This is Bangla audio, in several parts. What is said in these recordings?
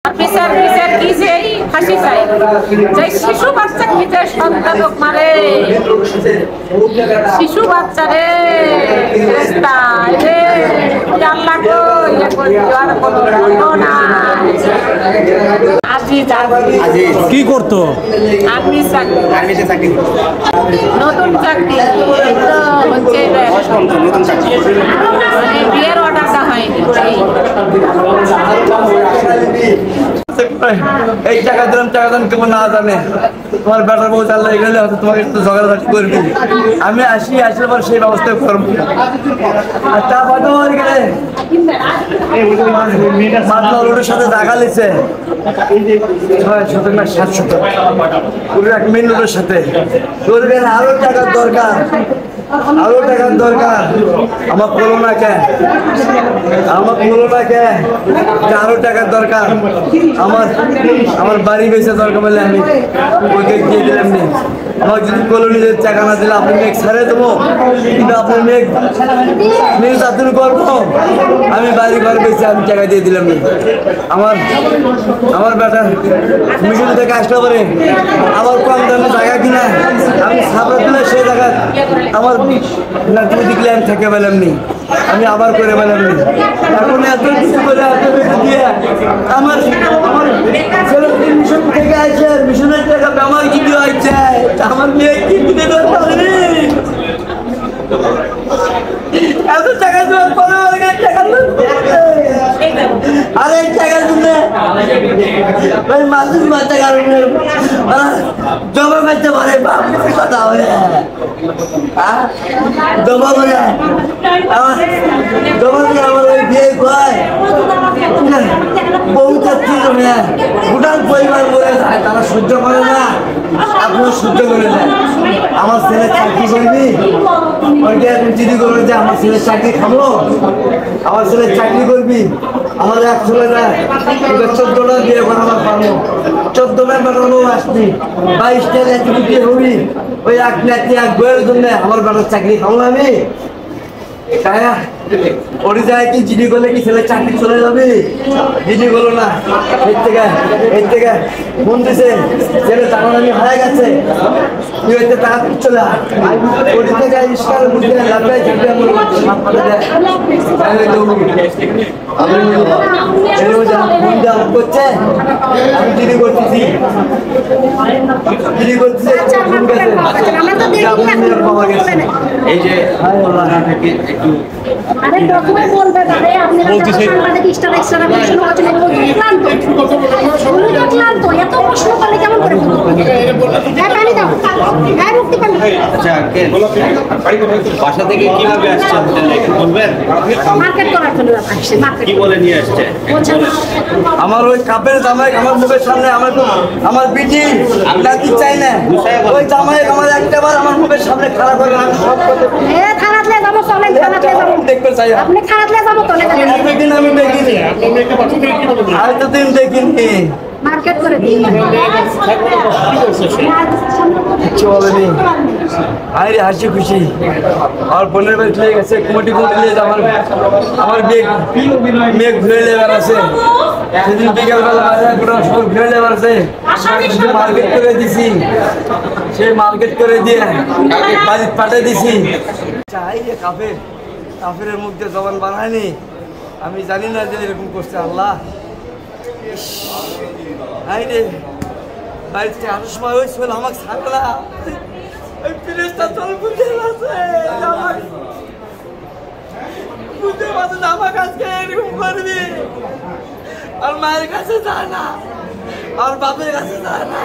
বিচার বিচার কি যে ফাঁসি চাই যে শিশু বাচ্চা নিজের সন্তানক মারে শিশু বাচ্চারে আল্লাহ গো ইয়ে করে দেওয়ার কোনো না। কি করতো? আর্মি চাকরি নতুন চাকরি হচ্ছে বিয়ের অর্ডারটা হয়নি। এই টাকা দিলাম টাকা দাম কেমন না জানে তোমার বেটার বউ চাল্লা গেলে হয়তো তোমাকে একটু ঝগড়াঝাটি করবি। আমি আসলে পর সেই ব্যবস্থা করবো। আর তা বাদ গেলে রোডের সাথে দেখা লিছে 600 না 700 এক মেন রোডের সাথে আরো টাকার দরকার আমার বলো না কে আরো টাকার দরকার আমার বাড়ি বেঁচে দরকার বলে আমি ওকে দিয়ে দিলাম নি। আমার যদি কলোনিদের টাকা না দিলে আপনি মেঘ ছাড়ে দেবো কিন্তু আপনার মেঘ চাতুর করবো আমি বাড়ি ঘর বেঁচে আমি টাকা দিয়ে দিলাম নি। আমার বেটা মিশন থেকে আসতে পারে আবার কম দামে জায়গা কিনা আমি সাপড়া দিলে সেই জায়গা আমার নাটুরি দিকলে আমি থেকে পেলাম নি আমি আবার করে পেলাম নি। এখন এত কিছু করে এত বেশি দিয়ে আমার ছেলে মিশন থেকে আসে মিশনের টাকা আমার কি দিয়ে আসছে আমার মেয়ে কি দিতে পারে এত টাকা দেওয়ার পরে টাকা আরে টাকা দিলে ভাই মানুষ বাচ্চা কারণে জমা করতে পারে কথা হবে জমা করে আমার ওই বিয়ে কয় বহু যাত্রী ভুটান পরিবার বলে যায় তারা সহ্য করে না আপনারা সহ্য করে নেন। আমার ছেলে চাকরি করবি ওইটা এখন চিঠি করবে যে আমার ছেলের চাকরি খাবো আমার ছেলের চাকরি করবি আমার এক ছেলে না 14টা বিয়ে করা আমার পারবো 14টা বেটানো আসবি 22টা ন্যাচুরিটি হবি ওই এক ন্যাচি এক বইয়ের জন্য আমার বেটার চাকরি খাবো আমি ওরি যায় কি জিডি করলে কি ছেলে চাকরি চলে যাবে জিডি করলো না এর থেকে ফোন দিছে ছেলে টাকাদামি হয়ে গেছে তুই হইতে টাকা চলে ওরি থেকে ইস্কার বুঝে লাগাই চাকরি করছে আমি জিডি করতেছি এই যে বাসা থেকে কিভাবে আসছে বলবেন কি বলে নিয়ে আসছে? আমার ওই কাপের জামাই আমার মুখের সামনে আমার বিটি নাতি চাই না ওই জামাই আমার একটাবার আমার মুখের সামনে খারাপ করে আমি সব দেখতে চাই এতদিন আমি দেখিনি এতদিন দেখিনি মার্কেট করে বলেনি আরে হাসি খুশি আর বোনের বাড়ি চলে গেছে কুমটি আমার মেঘ ঘুরে নেবার আছে সেদিন বিকেলবেলা সব ঘুরে নেবার আছে মার্কেট করে দিছি সে মার্কেট করে দিয়ে বাড়ি পাঠিয়ে দিছি চাই যে কাফের মধ্যে জবান বানায়নি আমি জানি না যে এরকম করছে আল্লাহ রে বাড়িতে আসার সময় ওই ছিল আমাকে ছাড়লা ওই ফিরেস্তা চল বুঝতে পারছে আমাকে আজকে এরকম করবি আর মায়ের কাছে যায় না আর বাপের কাছে যায় না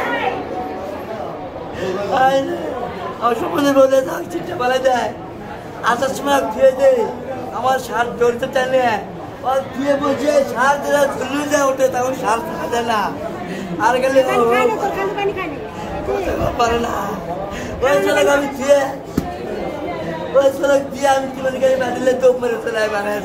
আমার সম্বন্ধে বলে যাক চিঠা বলে দেয় আসার সময় ধুয়ে দেয় আমার শার্ট ধরতে চাইলে আর ধুয়ে বসে শার্ট দিলে ঝুলু যায় ওঠে তখন শার্ট থাকে না আর গেলে পারে না ওই ছেলেকে আমি ধুয়ে ওই ছেলে দিয়ে আমি কি বলি গাড়ি বাঁধিলে তো মেরে চলে বানায়